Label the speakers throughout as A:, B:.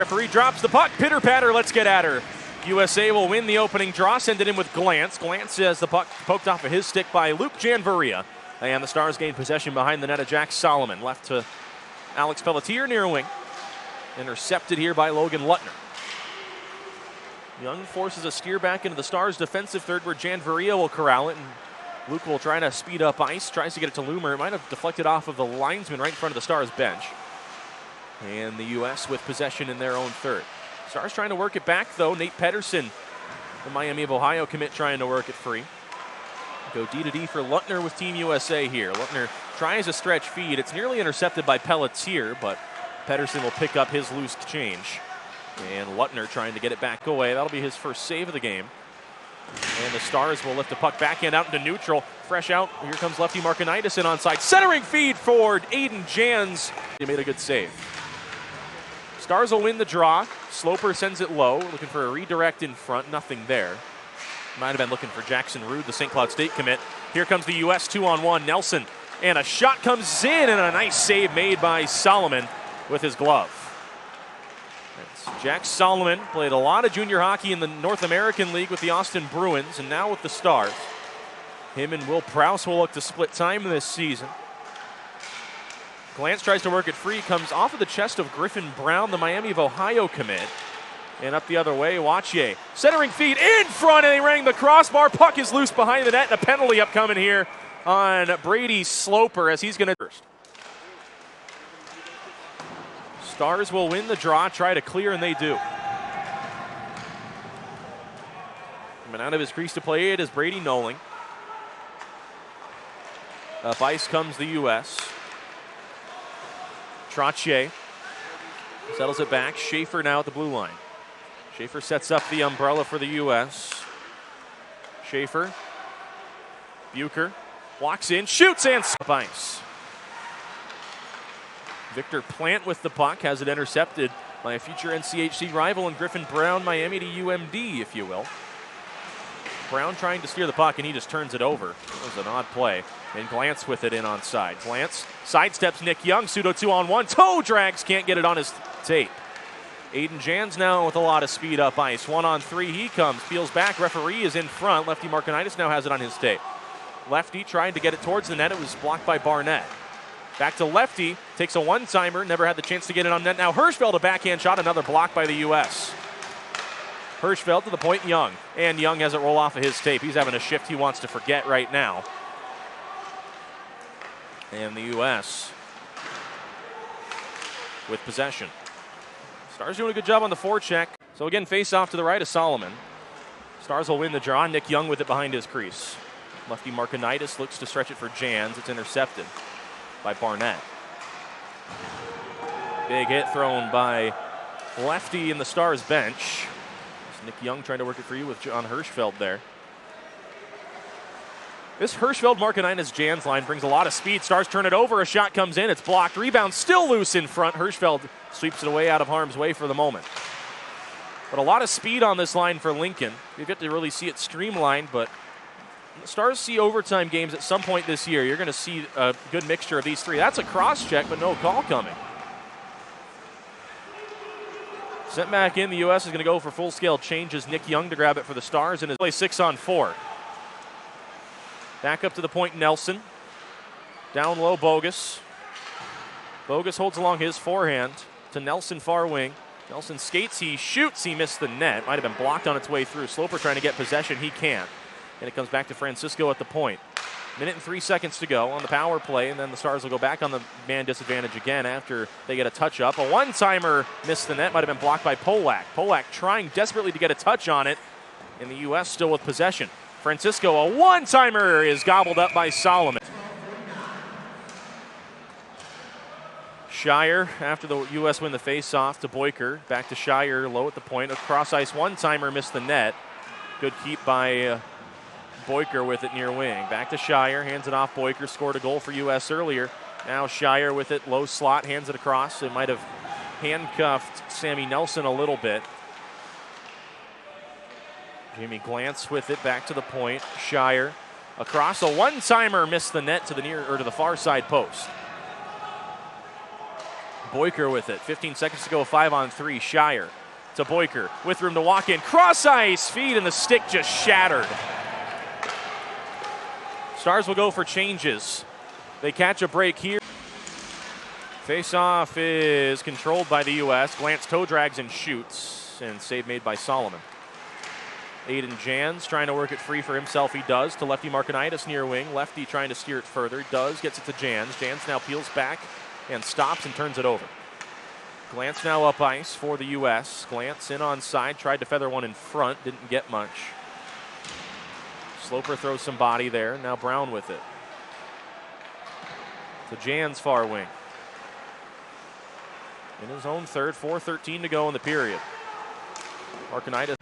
A: Referee drops the puck, pitter patter, let's get at her. USA will win the opening draw, send it in with Glance. Glance has the puck poked off of his stick by Luke Janvaria. And the Stars gain possession behind the net of Jack Solomon. Left to Alex Pelletier near wing. Intercepted here by Logan Lutner. Young forces a steer back into the Stars' defensive third where Janvaria will corral it. And Luke will try to speed up ice, tries to get it to Loomer. It might have deflected off of the linesman right in front of the Stars bench. And the U.S. with possession in their own third. Stars trying to work it back, though. Nate Pedersen, the Miami of Ohio commit, trying to work it free. Go D-to-D for Lutner with Team USA here. Lutner tries a stretch feed. It's nearly intercepted by Pelletier, but Pedersen will pick up his loose change. And Lutner trying to get it back away. That'll be his first save of the game. And the Stars will lift the puck backhand out into neutral. Fresh out. Here comes lefty Markinitis in onside. Centering feed forward. Aiden Jans. He made a good save. Stars will win the draw. Sloper sends it low. Looking for a redirect in front. Nothing there. Might have been looking for Jackson Rude, the St. Cloud State commit. Here comes the U.S. 2-on-1. Nelson. And a shot comes in, and a nice save made by Solomon with his glove. That's Jack Solomon. Played a lot of junior hockey in the North American League with the Austin Bruins, and now with the Stars. Him and Will Prowse will look to split time this season. Glance tries to work it free. Comes off of the chest of Griffin Brown, the Miami of Ohio commit. And up the other way, Wachier. Centering feed in front, and they rang the crossbar. Puck is loose behind the net, and a penalty upcoming here on Brady Sloper as he's going to first. Stars will win the draw, try to clear, and they do. Coming out of his crease to play it is Brady Noling. Up ice comes the U.S. Trottier settles it back. Schaefer now at the blue line. Schaefer sets up the umbrella for the U.S. Schaefer. Bucher walks in, shoots, and up ice. Victor Plant with the puck, has it intercepted by a future NCHC rival in Griffin Brown, Miami to UMD, if you will. Brown trying to steer the puck, and he just turns it over. It was an odd play. And Glance with it in onside. Glance sidesteps Nick Young, pseudo 2-on-1. Toe drags, can't get it on his tape. Aiden Jans now with a lot of speed up ice. 1-on-3, he comes, peels back, referee is in front. Lefty Markinitis now has it on his tape. Lefty trying to get it towards the net, it was blocked by Barnett. Back to Lefty, takes a one-timer, never had the chance to get it on net. Now Hirschfeld, a backhand shot, another block by the U.S. Hirschfeld to the point, Young. And Young has it roll off of his tape. He's having a shift he wants to forget right now. And the U.S. with possession. Stars doing a good job on the forecheck. So again, face off to the right of Solomon. Stars will win the draw. Nick Young with it behind his crease. Lefty Markinitis looks to stretch it for Jans. It's intercepted by Barnett. Big hit thrown by Lefty in the Stars bench. It's Nick Young trying to work it for you with John Hirschfeld there. This Hirschfeld-Markinitis-Jans line brings a lot of speed. Stars turn it over. A shot comes in. It's blocked. Rebound still loose in front. Hirschfeld sweeps it away out of harm's way for the moment. But a lot of speed on this line for Lincoln. You get to really see it streamlined, but the Stars see overtime games at some point this year. You're going to see a good mixture of these three. That's a cross-check, but no call coming. Sent back in. The U.S. is going to go for full-scale changes. Nick Young to grab it for the Stars, and his play 6-on-4. Back up to the point, Nelson. Down low, Bogus. Bogus holds along his forehand to Nelson, far wing. Nelson skates, he shoots, he missed the net. Might have been blocked on its way through. Sloper trying to get possession, he can't. And it comes back to Francisco at the point. 1:03 to go on the power play, and then the Stars will go back on the man disadvantage again after they get a touch up. A one-timer missed the net, might have been blocked by Polak. Polak trying desperately to get a touch on it, and the U.S. still with possession. Francisco, a one-timer is gobbled up by Solomon. Shire, after the U.S. win the face-off to Boyker. Back to Shire, low at the point. A cross-ice one-timer missed the net. Good keep by Boyker with it near wing. Back to Shire, hands it off. Boyker scored a goal for U.S. earlier. Now Shire with it, low slot, hands it across. It might have handcuffed Sammy Nelson a little bit. Jamie Glance with it, back to the point. Shire across, a one-timer missed the net to the near or to the far side post. Boyker with it. 15 seconds to go, 5-on-3. Shire to Boyker with room to walk in. Cross ice feed, and the stick just shattered. Stars will go for changes. They catch a break here. Face-off is controlled by the U.S. Glance toe drags and shoots, and save made by Solomon. Aiden Jans trying to work it free for himself. He does to lefty Markinitis near wing. Lefty trying to steer it further. Does, gets it to Jans. Jans now peels back and stops and turns it over. Glance now up ice for the U.S. Glance in on side, tried to feather one in front, didn't get much. Sloper throws some body there. Now Brown with it. To Jans far wing. In his own third, 4:13 to go in the period. Markinitis.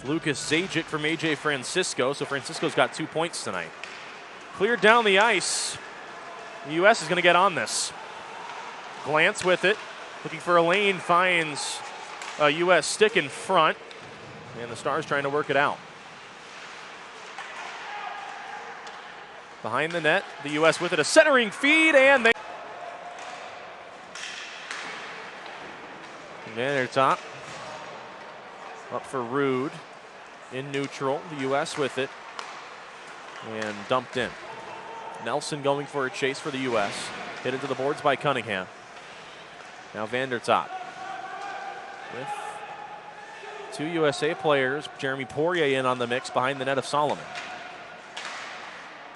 A: Lucas Zajic from AJ Francisco, so Francisco's got 2 points tonight. Cleared down the ice. The U.S. is going to get on this. Glance with it, looking for a lane, finds a U.S. stick in front, and the Stars trying to work it out. Behind the net, the U.S. with it, a centering feed, and they're top. Up for Rude. In neutral, the U.S. with it, and dumped in. Nelson going for a chase for the U.S. Hit into the boards by Cunningham. Now Vandertop with 2 USA players. Jeremy Poirier in on the mix behind the net of Solomon.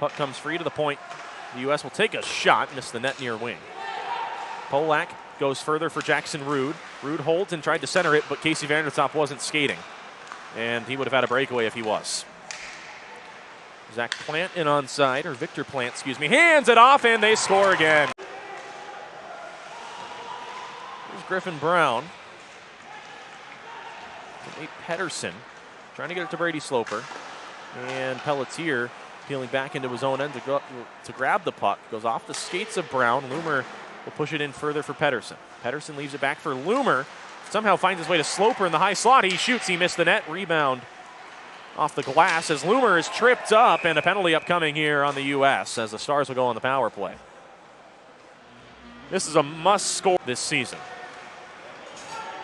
A: Puck comes free to the point. The U.S. will take a shot, miss the net near wing. Polak goes further for Jackson Rude. Rude holds and tried to center it, but Casey Vandertop wasn't skating. And he would have had a breakaway if he was. Zach Plant in onside, or Victor Plant, excuse me. Hands it off, and they score again. Here's Griffin Brown. Nate Pedersen trying to get it to Brady Sloper. And Pelletier peeling back into his own end to grab the puck. Goes off the skates of Brown. Loomer will push it in further for Pedersen. Pedersen leaves it back for Loomer. Somehow finds his way to Sloper in the high slot. He shoots, he missed the net. Rebound off the glass as Loomer is tripped up, and a penalty upcoming here on the U.S. as the Stars will go on the power play. This is a must score this season.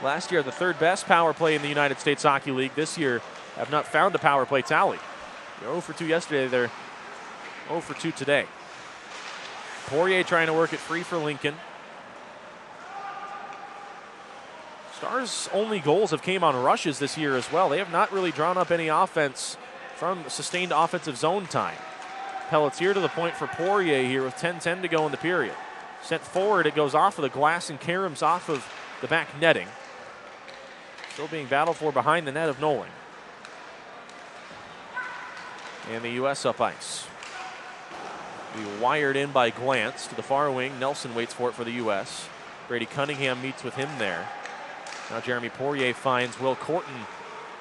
A: Last year, the third best power play in the United States Hockey League. This year, have not found a power play tally. They're 0 for 2 yesterday, they're 0 for 2 today. Poirier trying to work it free for Lincoln. Stars' only goals have came on rushes this year as well. They have not really drawn up any offense from sustained offensive zone time. Pelletier to the point for Poirier here with 10:10 to go in the period. Sent forward, it goes off of the glass and caroms off of the back netting. Still being battled for behind the net of Nolan. And the U.S. up ice. Be wired in by Glance to the far wing. Nelson waits for it for the U.S. Brady Cunningham meets with him there. Now Jeremy Poirier finds Will Corton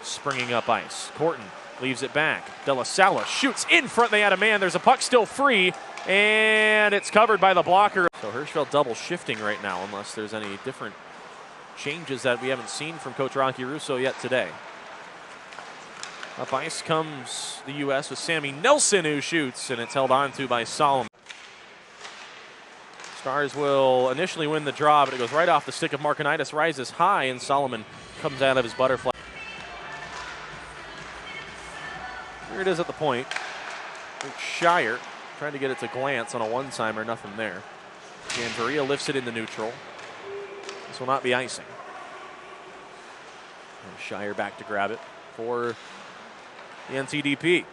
A: springing up ice. Corton leaves it back. De La Sala shoots in front. They had a man. There's a puck still free, and it's covered by the blocker. So Hirschfeld double shifting right now unless there's any different changes that we haven't seen from Coach Rocky Russo yet today. Up ice comes the U.S. with Sammy Nelson who shoots, and it's held on to by Solomon. Stars will initially win the draw, but it goes right off the stick of Markinitis, rises high, and Solomon comes out of his butterfly. Here it is at the point. Shire trying to get it to Glance on a one-timer, nothing there. Janvaria lifts it into neutral. This will not be icing. And Shire back to grab it for the NTDP.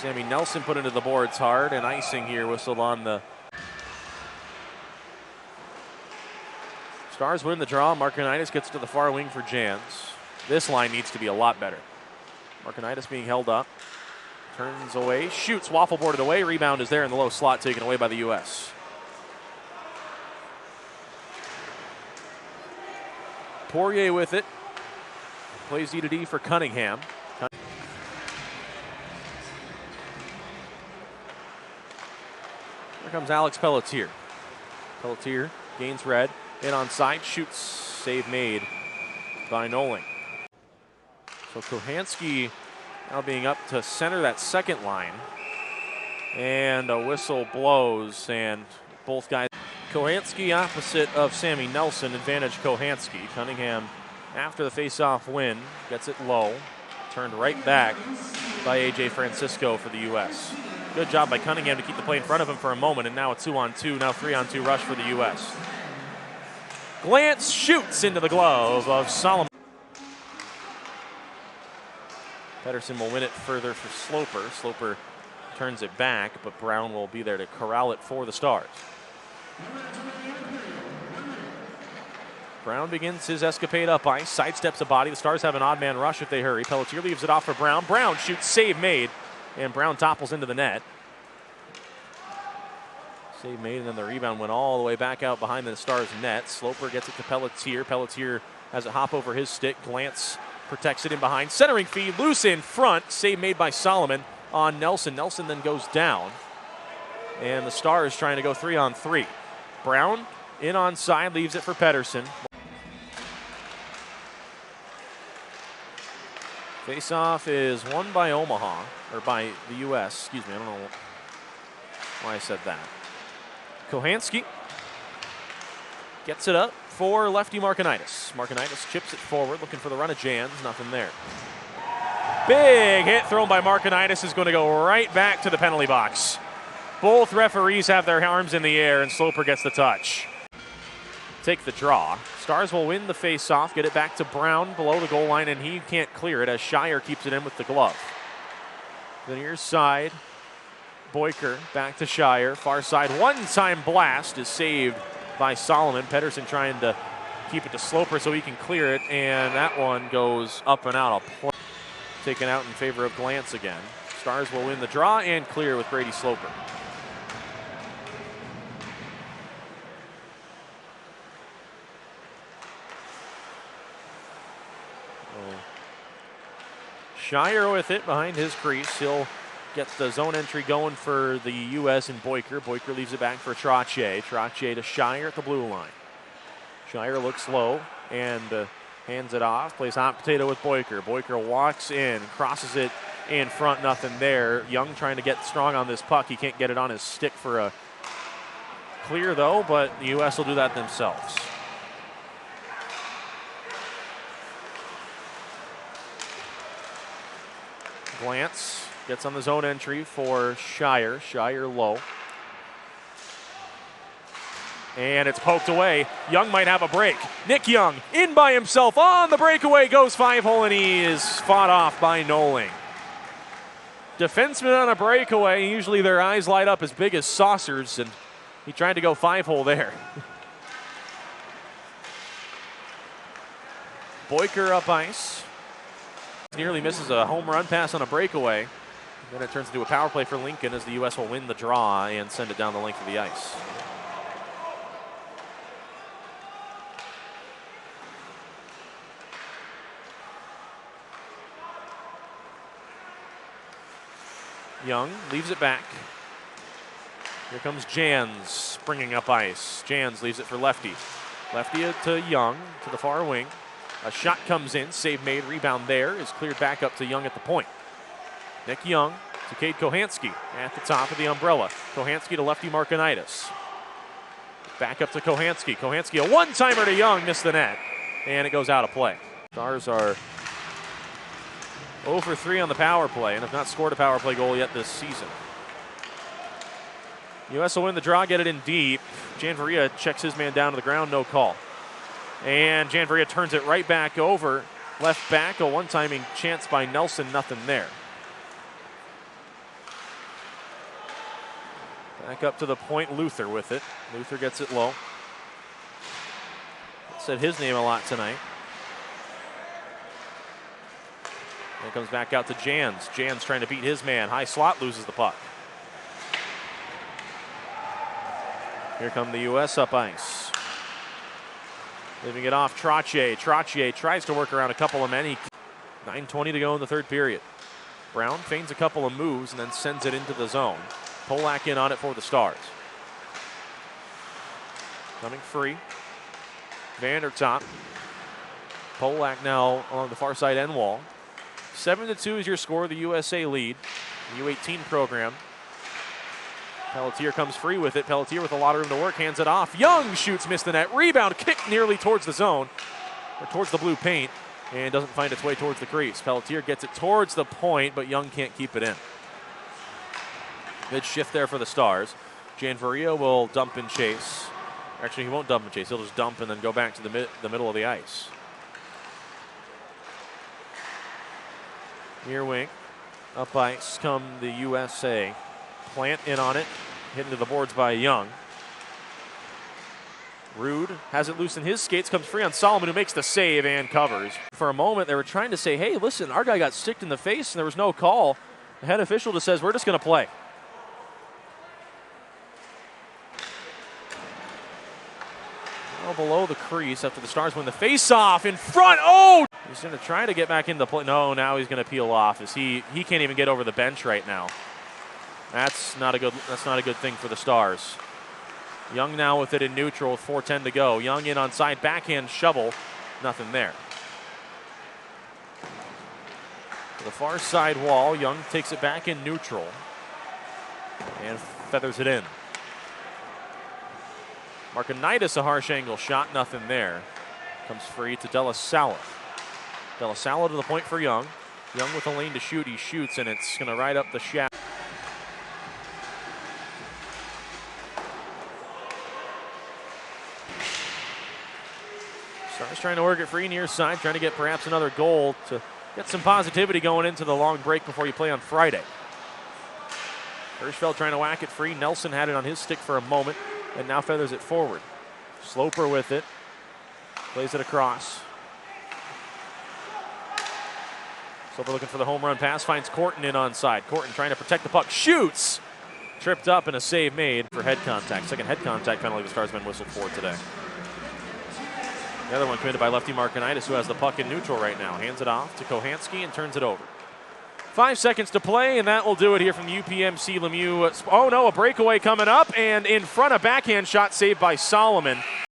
A: Sammy Nelson put into the boards hard, and icing here whistled on the. Stars win the draw. Markinitis gets to the far wing for Jans. This line needs to be a lot better. Markinitis being held up. Turns away, shoots, waffle boarded away. Rebound is there in the low slot, taken away by the U.S. Poirier with it. Plays D to D for Cunningham. Here comes Alex Pelletier. Pelletier gains red, in on side, shoots, save made by Nolan. So Kohanski now being up to center that second line. And a whistle blows, and both guys. Kohanski opposite of Sammy Nelson, advantage Kohanski. Cunningham, after the face-off win, gets it low. Turned right back by A.J. Francisco for the U.S. Good job by Cunningham to keep the play in front of him for a moment, and now a 2-on-2, now 3-on-2 rush for the U.S. Glance shoots into the glove of Solomon. Pedersen will win it further for Sloper. Sloper turns it back, but Brown will be there to corral it for the Stars. Brown begins his escapade up ice, sidesteps a body. The Stars have an odd man rush if they hurry. Pelletier leaves it off for Brown. Brown shoots, save made, and Brown topples into the net. Save made, and then the rebound went all the way back out behind the Stars' net. Sloper gets it to Pelletier. Pelletier has it hop over his stick. Glance protects it in behind. Centering feed, loose in front. Save made by Solomon on Nelson. Nelson then goes down. And the Stars trying to go 3-on-3. Brown in onside, leaves it for Pedersen. Face-off is won by Omaha, or by the U.S. Excuse me, I don't know why I said that. Kohanski gets it up for lefty Markinitis. Markinitis chips it forward, looking for the run of Jans. Nothing there. Big hit thrown by Markinitis is going to go right back to the penalty box. Both referees have their arms in the air, and Sloper gets the touch. Take the draw. Stars will win the face-off, get it back to Brown below the goal line, and he can't clear it as Shire keeps it in with the glove. The near side, Boyker back to Shire. Far side, one-time blast is saved by Solomon. Pedersen trying to keep it to Sloper so he can clear it, and that one goes up and out. Taken out in favor of Glance again. Stars will win the draw and clear with Brady Sloper. Shire with it behind his crease. He'll get the zone entry going for the U.S. and Boyker. Boyker leaves it back for Trottier. Trottier to Shire at the blue line. Shire looks low and hands it off. Plays hot potato with Boyker. Boyker walks in, crosses it in front, nothing there. Young trying to get strong on this puck. He can't get it on his stick for a clear though, but the U.S. will do that themselves. Glance gets on the zone entry for Shire. Shire low. And it's poked away. Young might have a break. Nick Young in by himself on the breakaway. Goes 5-hole and he is fought off by Noling. Defenseman on a breakaway. Usually their eyes light up as big as saucers, and he tried to go 5-hole there. Boyker up ice. Nearly misses a home run pass on a breakaway. Then it turns into a power play for Lincoln as the U.S. will win the draw and send it down the length of the ice. Young leaves it back. Here comes Jans springing up ice. Jans leaves it for Lefty. Lefty to Young to the far wing. A shot comes in, save made, rebound there, is cleared back up to Young at the point. Nick Young to Cade Kohanski at the top of the umbrella. Kohanski to lefty Markinitis. Back up to Kohanski. Kohanski, a one-timer to Young, missed the net, and it goes out of play. Stars are 0 for 3 on the power play and have not scored a power play goal yet this season. U.S. will win the draw, get it in deep. Janvaria checks his man down to the ground, no call. And Janvaria turns it right back over. Left back, a one-timing chance by Nelson, nothing there. Back up to the point, Luther with it. Luther gets it low. Said his name a lot tonight. And it comes back out to Jans. Jans trying to beat his man. High slot, loses the puck. Here come the U.S. up ice. Leaving it off Trottier. Trottier tries to work around a couple of men. 9:20 to go in the third period. Brown feigns a couple of moves and then sends it into the zone. Polak in on it for the Stars. Coming free. Vandertop. Polak now along the far side end wall. 7-2 is your score, the USA lead. The U18 program Pelletier comes free with it. Pelletier with a lot of room to work, hands it off. Young shoots, missed the net. Rebound, kick nearly towards the zone, or towards the blue paint, and doesn't find its way towards the crease. Pelletier gets it towards the point, but Young can't keep it in. Good shift there for the Stars. Janvaria will dump and chase. Actually, he won't dump and chase. He'll just dump and then go back to the middle of the ice. Near wing. Up ice come the USA. Plant in on it. Hit into the boards by Young. Rude has it loose in his skates. Comes free on Solomon, who makes the save and covers. For a moment, they were trying to say, hey, listen, our guy got sticked in the face and there was no call. The head official just says, we're just going to play. Well below the crease after the Stars win the face-off in front. Oh! He's going to try to get back into play. No, now he's going to peel off as he can't even get over the bench right now. That's not a good thing for the Stars. Young now with it in neutral with 4:10 to go. Young in on side, backhand shovel. Nothing there. To the far side wall, Young takes it back in neutral and feathers it in. Markinitis, a harsh angle shot, nothing there. Comes free to De La Salle. De La Salle to the point for Young. Young with a lane to shoot, he shoots, and it's going to ride up the shaft. Stars trying to work it free near side, trying to get perhaps another goal to get some positivity going into the long break before you play on Friday. Hirschfeld trying to whack it free. Nelson had it on his stick for a moment and now feathers it forward. Sloper with it. Plays it across. Sloper looking for the home run pass. Finds Corton in onside. Corton trying to protect the puck. Shoots! Tripped up and a save made for head contact. Second head contact penalty the Stars been whistled for today. The other one committed by lefty Markinitis, who has the puck in neutral right now. Hands it off to Kohanski and turns it over. 5 seconds to play, and that will do it here from UPMC Lemieux. Oh no, a breakaway coming up, and in front, a backhand shot saved by Solomon.